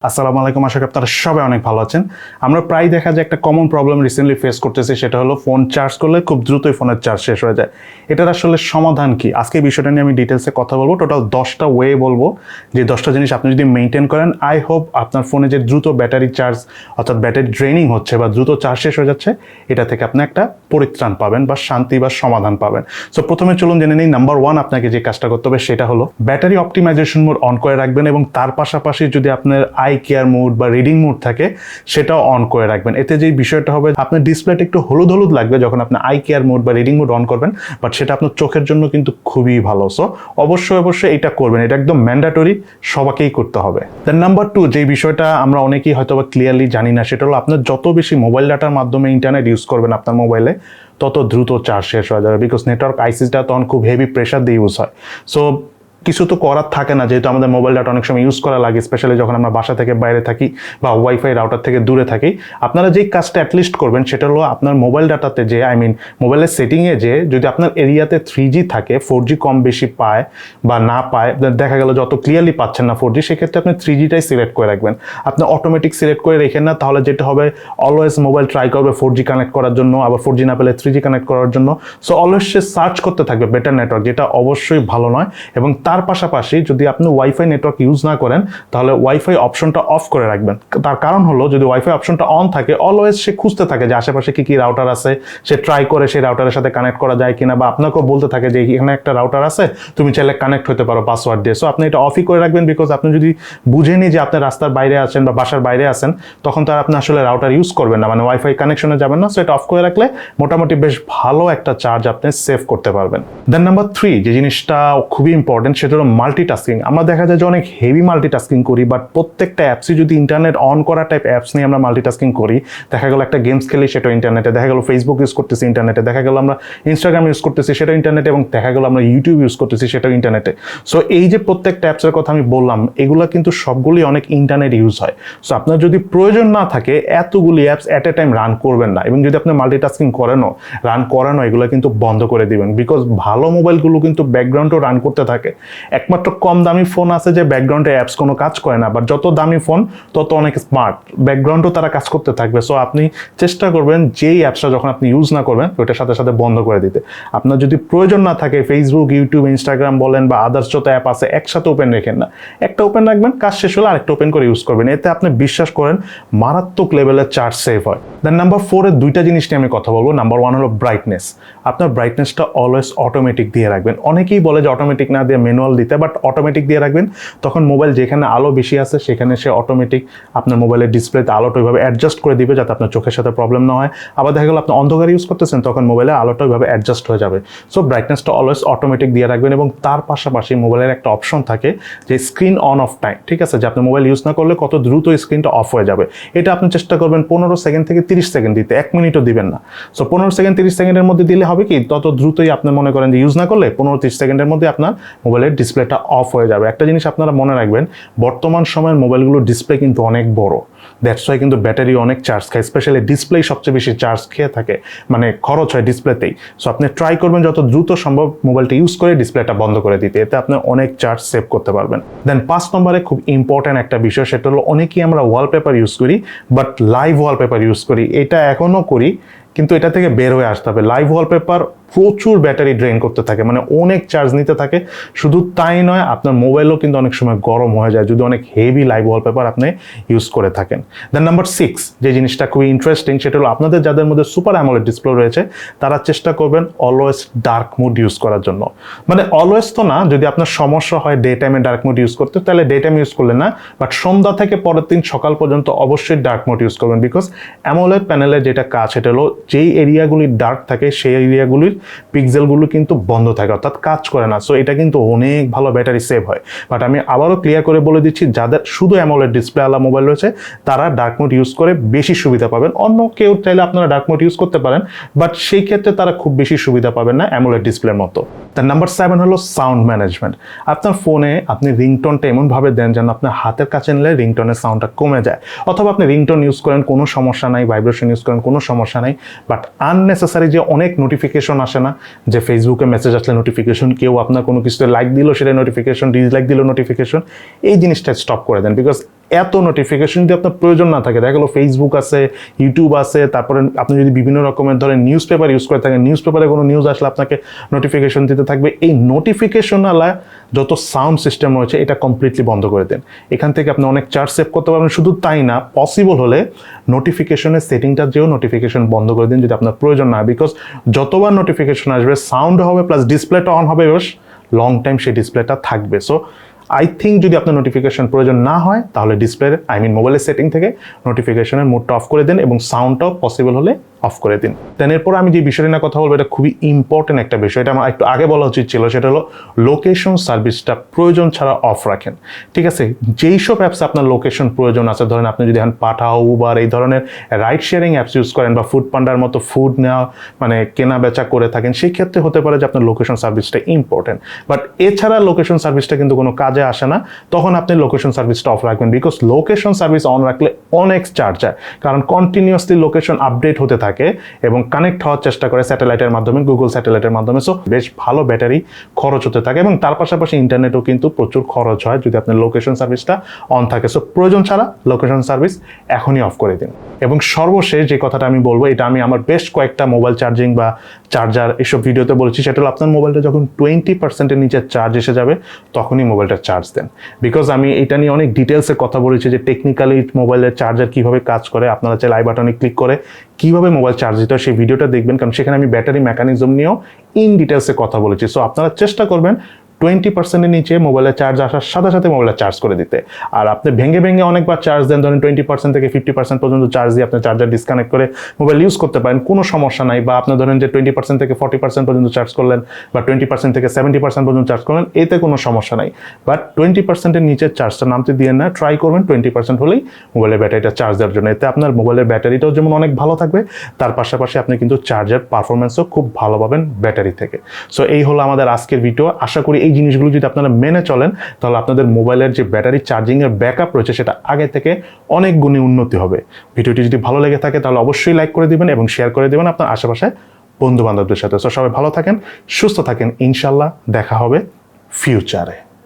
আসসালামু আলাইকুম, আশা করি আপনারা সবাই অনেক ভালো আছেন। আমরা প্রায় দেখা যায় একটা কমন প্রবলেম রিসেন্টলি ফেস করতেছি, সেটা হলো ফোন চার্জ করলে খুব দ্রুতই ফোনের চার্জ শেষ হয়ে যায়। এটার আসলে সমাধান কি? আজকে এই বিষয়টা নিয়ে আমি ডিটেলসে কথা বলবো। টোটাল 10টা ওয়ে বলবো, যে 10টা জিনিস আপনি যদি মেনটেন করেন, আই হোপ আপনার ফোনে যে দ্রুত ব্যাটারি চার্জ অর্থাৎ ব্যাটারি ড্রেনিং হচ্ছে বা দ্রুত চার্জ শেষ হয়ে যাচ্ছে, এটা থেকে আপনি একটা পরিত্রাণ পাবেন বা শান্তি বা সমাধান পাবেন। সো প্রথমে চলুন জেনে নিই, নাম্বার 1 আপনাকে যে কাজটা করতে হবে সেটা হলো ব্যাটারি অপটিমাইজেশন মোড অন করে রাখবেন, এবং তার পাশাপাশি যদি আপনার আই কেয়ার মোড বা রিডিং মোড থাকে সেটাও অন করে রাখবেন। এতে যে বিষয়টা হবে, আপনার ডিসপ্লেটা একটু হলুদ হলুদ লাগবে যখন আপনি আই কেয়ার মোড বা রিডিং মোড অন করবেন, বাট সেটা আপনার চোখের জন্য কিন্তু খুবই ভালো। সো অবশ্যই এটা করবেন, এটা একদম ম্যান্ডেটরি, সবাইকেই করতে হবে। দেন নাম্বার 2, যে বিষয়টা আমরা অনেকেই হয়তো বা ক্লিয়ারলি জানি না, সেটা হলো আপনার যত বেশি মোবাইল ডাটার মাধ্যমে ইন্টারনেট ইউজ করবেন আপনার মোবাইলে, তত দ্রুত চার্জ শেষ হয়ে যাবে, বিকজ নেটওয়ার্ক আইসিসটা তখন খুব হেভি প্রেশার দিয়ে ইউজ হয়। সো কিছু তো করার থাকে না, যেহেতু আমাদের মোবাইল ডাটা অনেক সময় ইউজ করা লাগে, স্পেশালি যখন আমরা বাসা থেকে বাইরে থাকি বা ওয়াইফাই রাউটার থেকে দূরে থাকি। আপনারা যেই কাজটা অ্যাটলিস্ট করবেন সেটা হলো আপনার মোবাইল ডাটাতে যে মোবাইলের সেটিংয়ে যে যদি আপনার এরিয়াতে 3G থাকে, 4G কম বেশি পায় বা না পায়, দেখা গেল যত ক্লিয়ারলি পাচ্ছেন না 4G, সেক্ষেত্রে আপনি 3Gটাই সিলেক্ট করে রাখবেন। আপনি অটোমেটিক সিলেক্ট করে রেখেন না, তাহলে যেটা হবে অলওয়েজ মোবাইল ট্রাই করবে 4G কানেক্ট করার জন্য, আবার 4G না পেলে 3G কানেক্ট করার জন্য। সো অলওয়েজ সে সার্চ করতে থাকবে বেটার নেটওয়ার্ক, যেটা অবশ্যই ভালো নয়। এবং তার পাশাপাশি যদি আপনি ওয়াইফাই নেটওয়ার্ক ইউজ না করেন, তাহলে ওয়াইফাই অপশনটা অফ করে রাখবেন। তার কারণ হলো, যদি ওয়াইফাই অপশনটা অন থাকে, অলওয়েজ সে খুঁজতে থাকে যে আশেপাশে কি কি রাউটার আছে, সে ট্রাই করে সেই রাউটারের সাথে কানেক্ট করা যায় কিনা, বা আপনাকেও বলতে থাকে যে এখানে একটা রাউটার আছে, তুমি চাইলে কানেক্ট হতে পারো পাসওয়ার্ড দিয়ে। সো আপনি এটা অফই করে রাখবেন, বিকজ আপনি যদি বুঝেনি যে আপনি রাস্তার বাইরে আছেন বা বাসার বাইরে আছেন, তখন তার আপনি আসলে রাউটার ইউজ করবেন না, মানে ওয়াইফাই কানেকশনে যাবেন না। সো এটা অফ করে রাখলে মোটামুটি বেশ ভালো একটা চার্জ আপনি সেভ করতে পারবেন। দেন নাম্বার 3, যে জিনিসটা খুবই ইম্পর্টেন্ট, সেটা হলো মাল্টিটাস্কিং। আমরা দেখা যায় যে অনেক হেভি মাল্টিটাস্কিং করি, বাট প্রত্যেকটা অ্যাপসই যদি ইন্টারনেট অন করা টাইপ অ্যাপস নিয়ে আমরা মাল্টিটাস্কিং করি, দেখা গেল একটা গেমস খেলি সেটা ইন্টারনেটে, দেখা গেল ফেসবুক ইউজ করতেছি ইন্টারনেটে, দেখা গেল আমরা ইনস্টাগ্রাম ইউজ করতেছি সেটা ইন্টারনেটে, এবং দেখা গেল আমরা ইউটিউব ইউজ করতেছি সেটাও ইন্টারনেটে। সো এই যে প্রত্যেকটা অ্যাপসের কথা আমি বললাম, এগুলো কিন্তু সবগুলি অনেক ইন্টারনেট ইউজ হয়। সো আপনার যদি প্রয়োজন না থাকে, এতগুলি apps at a time run করবেন না, এবং যদি আপনি মাল্টিটাস্কিং রান করানো এগুলো কিন্তু বন্ধ করে দিবেন, বিকজ ভালো মোবাইলগুলো কিন্তু ব্যাকগ্রাউন্ডও রান করতে থাকে। একমাত্র কম দামি ফোন আছে যে ব্যাকগ্রাউন্ডে অ্যাপস কোনো কাজ করে না, বাট যত দামি ফোন তত অনেক স্মার্ট, ব্যাকগ্রাউন্ডও তারা কাজ করতে থাকবে। সো আপনি চেষ্টা করবেন যেই অ্যাপসটা যখন আপনি ইউজ না করবেন ওইটার সাথে সাথে বন্ধ করে দিতে। আপনার যদি প্রয়োজন না থাকে, ফেসবুক, ইউটিউব, ইনস্টাগ্রাম বলেন বা আদার্স যত অ্যাপ আছে, একসাথে ওপেন রেখেন না, একটা ওপেন রাখবেন, কাজ শেষ হলে আরেকটা ওপেন করে ইউজ করবেন। এতে আপনি বিশ্বাস করেন মারাত্মক লেভেলের চার্জ সেভ হয়। দেন নাম্বার 4 এর 2টা জিনিস নিয়ে আমি কথা বলবো। নাম্বার 1 হলো ব্রাইটনেস। আপনার ব্রাইটনেসটা অলওয়েজ অটোমেটিক দিয়ে রাখবেন। অনেকেই বলে যে অটোমেটিক না দিয়ে ম্যানুয়াল দিতে, বাট অটোমেটিক দিয়ে রাখবেন, তখন মোবাইল যেখানে আলো বেশি আছে সেখানে সে অটোমেটিক আপনার মোবাইলের ডিসপ্লেতে আলোটা ওইভাবে অ্যাডজাস্ট করে দিবে যাতে আপনার চোখের সাথে প্রবলেম না হয়। আবার দেখা গেল আপনি অন্ধকার ইউজ করতেছেন, তখন মোবাইলে আলোটা ওইভাবে অ্যাডজাস্ট হয়ে যাবে। সো ব্রাইটনেসটা অলওয়েজ অটোমেটিক দিয়ে রাখবেন, এবং তার পাশাপাশি মোবাইলের একটা অপশন থাকে যে স্ক্রিন অন অফ টাইম, ঠিক আছে, যে আপনি মোবাইল ইউজ না করলে কত দ্রুত স্ক্রিনটা অফ হয়ে যাবে। এটা আপনি চেষ্টা করবেন 15 সেকেন্ড থেকে 30 সেকেন্ড দিতে, 1 মিনিটও দিবেন না। সো 15 সেকেন্ড 30 সেকেন্ডের মধ্যে দিলে হবে কি, তত দ্রুতই আপনি মনে করেন যে ইউজ না করলে 15-30 সেকেন্ডের মধ্যে আপনার মোবাইলের ডিসপ্লেটা অফ হয়ে যাবে। একটা জিনিস আপনারা মনে রাখবেন, বর্তমান সময়ের মোবাইলগুলোর ডিসপ্লে কিন্তু অনেক বড়, দ্যাটস ওয়াই কিন্তু ব্যাটারি অনেক চার্জ খায়, স্পেশালি ডিসপ্লে সবচেয়ে বেশি চার্জ খেয়ে থাকে, মানে খরচ হয় ডিসপ্লেতেই। সো আপনি ট্রাই করবেন যত দ্রুত সম্ভব মোবাইলটা ইউজ করে ডিসপ্লেটা বন্ধ করে দিতে, এতে আপনি অনেক চার্জ সেভ করতে পারবেন। দেন 5 নম্বরে খুব ইম্পর্ট্যান্ট একটা বিষয়, সেটা হলো অনেকেই আমরা ওয়ালপেপার ইউজ করি, বাট লাইভ ওয়ালপেপার ইউজ করি। এটা এখনও করি, কিন্তু এটা থেকে বের হয়ে আসতে হবে। লাইভ ওয়ালপেপার প্রচুর ব্যাটারি ড্রেন করতে থাকে, মানে অনেক চার্জ নিতে থাকে। শুধু তাই নয়, আপনার মোবাইলও কিন্তু অনেক সময় গরম হয়ে যায় যদি অনেক হেভি লাইভ ওয়ালপেপার আপনি ইউজ করে থাকেন। দেন নাম্বার 6, যে জিনিসটা খুবই ইন্টারেস্টিং, সেটা হলো আপনাদের যাদের মধ্যে সুপার অ্যামোলেড ডিসপ্লে রয়েছে, তারা চেষ্টা করবেন অলওয়েজ ডার্ক মোড ইউজ করার জন্য। মানে অলওয়েজ তো না, যদি আপনার সমস্যা হয় ডে টাইমে ডার্ক মোড ইউজ করতে, তাহলে ডে টাইম ইউজ করলেন না, বাট সন্ধ্যা থেকে পরের দিন সকাল পর্যন্ত অবশ্যই ডার্ক মোড ইউজ করবেন, বিকজ অ্যামোলেড প্যানেলের যেটা কাজ, সেটা হলো যেই এরিয়াগুলি ডার্ক থাকে সেই এরিয়াগুলির পিক্সেলগুলো কিন্তু বন্ধ থাকে, অর্থাৎ কাজ করে না। সো এটা কিন্তু অনেক ভালো ব্যাটারি সেভ হয়। বাট আমি আবারও ক্লিয়ার করে বলে দিচ্ছি, যাদের শুধু অ্যামোলেড ডিসপ্লে আলা মোবাইল রয়েছে, তারা ডার্ক মোড ইউজ করে বেশি সুবিধা পাবেন। অন্য কেউ চাইলে আপনারা ডার্ক মোড ইউজ করতে পারেন, বাট সেই ক্ষেত্রে তারা খুব বেশি সুবিধা পাবেন না অ্যামোলেড ডিসপ্লের মতো। তার নাম্বার 7 হলো সাউন্ড ম্যানেজমেন্ট। আপনার ফোনে আপনি রিংটোনটা এমনভাবে দেন যেন আপনার হাতের কাছে নিলে রিংটোনের সাউন্ডটা কমে যায়, অথবা আপনি রিংটোন ইউজ করেন কোনো সমস্যা নাই, ভাইব্রেশন ইউজ করেন কোনো সমস্যা নাই, বাট আননেসেসারি যে অনেক নোটিফিকেশন আসে না, যে ফেসবুকে মেসেজ আসলে নোটিফিকেশন, কেউ আপনার কোনো কিছুতে লাইক দিল সেটা নোটিফিকেশন, ডিসলাইক দিল নোটিফিকেশন, এই জিনিসটা স্টপ করে দেন, বিকজ এত নোটিফিকেশন যদি আপনার প্রয়োজন না থাকে, দেখা গেলো ফেসবুক আছে, ইউটিউব আছে, তারপরে আপনি যদি বিভিন্ন রকমের ধরেন নিউজ পেপার ইউজ করে থাকেন, নিউজ পেপারে কোনো নিউজ আসলে আপনাকে নোটিফিকেশন দিতে থাকবে, এই নোটিফিকেশনওয়ালা যত সাউন্ড সিস্টেম রয়েছে এটা কমপ্লিটলি বন্ধ করে দেন। এখান থেকে আপনি অনেক চার্জ সেভ করতে পারবেন। শুধু তাই না, পসিবল হলে নোটিফিকেশনের সেটিংটা যেও নোটিফিকেশন বন্ধ করে দিন যদি আপনার প্রয়োজন না, বিকজ যতবার নোটিফিকেশন আসবে সাউন্ড হবে প্লাস ডিসপ্লেটা অন হবে, বেশ লং টাইম সেই ডিসপ্লেটা থাকবে। সো আই থিঙ্ক যদি আপনার নোটিফিকেশন প্রয়োজন না হয় তাহলে মোবাইলের সেটিং থেকে নোটিফিকেশনের মোডটা অফ করে দিন এবং সাউন্ডটাও পসিবল হলে অফ করে দিন। দেন এরপর আমি যে বিষয়টা নিয়ে কথা বলবো, এটা খুবই ইম্পর্টেন্ট একটা বিষয়, এটা আমার একটু আগে বলা উচিত ছিল, সেটা হলো লোকেশন সার্ভিসটা প্রয়োজন ছাড়া অফ রাখেন। ঠিক আছে, যেই সব অ্যাপস আপনার লোকেশন প্রয়োজন আছে, ধরেন আপনি যদি এখন পাঠাও, উবার এই ধরনের রাইড শেয়ারিং অ্যাপস ইউজ করেন বা ফুড পান্ডার মতো ফুড নেওয়া কেনা বেচা করে থাকেন, সেই ক্ষেত্রে হতে পারে যে আপনার লোকেশন সার্ভিসটা ইম্পর্টেন্ট। বাট এছাড়া লোকেশন সার্ভিসটা কিন্তু কোনো কাজে আসে না, তখন আপনি লোকেশন সার্ভিসটা অফ রাখবেন, বিকজ লোকেশন সার্ভিস অন রাখলে অনেক চার্জ যায়, কারণ কন্টিনিউয়াসলি লোকেশন আপডেট হতে থাকে এবং কানেক্ট হওয়ার চেষ্টা করে স্যাটেলাইটের মাধ্যমে, গুগল স্যাটেলাইটের মাধ্যমে। সো বেশ ভালো ব্যাটারি খরচ হতে থাকে এবং তার পাশাপাশি ইন্টারনেটও কিন্তু প্রচুর খরচ হয় যদি আপনার লোকেশন সার্ভিসটা অন থাকে। সো প্রয়োজন ছাড়া লোকেশন সার্ভিস এখনই অফ করে দিন। এবং সর্বশেষ যে কথাটা আমি বলবো, এটা আমি আমার বেশ কয়েকটা মোবাইল চার্জিং বা চার্জার এসব ভিডিওতে বলেছি, সেটা হলো আপনার মোবাইলটা যখন 20%-এর নিচে চার্জ এসে যাবে তখনই মোবাইলটা চার্জ দেন। বিকজ আমি এটা নিয়ে অনেক ডিটেলসে কথা বলেছি যে টেকনিক্যালি মোবাইলের চার্জার কিভাবে কাজ করে, আপনারা চাইলে আই বাটনে ক্লিক করে কিভাবে মোবাইল চার্জ দিতে হয় সেই ভিডিওটা দেখবেন, কারণ সেখানে আমি ব্যাটারি মেকানিজম নিয়েও ইন ডিটেলসে কথা বলেছি। সো আপনারা চেষ্টা করবেন 20%-এর নিচে মোবাইলের চার্জ আসার সাথে সাথে মোবাইলে চার্জ করে দিতে। আর আপনি ভেঙে ভেঙে অনেকবার চার্জ দেন, ধরেন 20% থেকে 50% পর্যন্ত চার্জ দিয়ে আপনি চার্জার ডিসকানেক্ট করে মোবাইল ইউজ করতে পারেন, কোনো সমস্যা নাই। বা আপনি ধরেন যে 20% থেকে 40% পর্যন্ত চার্জ করলেন বা 20% থেকে 70% পর্যন্ত চার্জ করলেন, এতে কোনো সমস্যা নাই। বাট 20%-এর নিচে চার্জটা নামতে দিয়ে না, ট্রাই করবেন 20% হলেই মোবাইলের ব্যাটারিটা চার্জ দেওয়ার জন্য। এতে আপনার মোবাইলের ব্যাটারিটাও যেমন অনেক ভালো থাকবে, তার পাশাপাশি আপনি কিন্তু চার্জার পারফরমেন্সও খুব ভালো পাবেন ব্যাটারি থেকে। সো এই হলো আমাদের আজকের ভিডিও। আশা করি এই জিনিসগুলো যদি আপনারা মেনে চলেন তাহলে আপনাদের মোবাইলের যে ব্যাটারি চার্জিংয়ের ব্যাকআপ রয়েছে সেটা আগে থেকে অনেক গুণে উন্নতি হবে। ভিডিওটি যদি ভালো লেগে থাকে তাহলে অবশ্যই লাইক করে দিবেন এবং শেয়ার করে দিবেন আপনার আশেপাশে বন্ধু বান্ধবদের সাথে। সো সবাই ভালো থাকেন, সুস্থ থাকেন, ইনশাল্লাহ দেখা হবে ফিউচারে।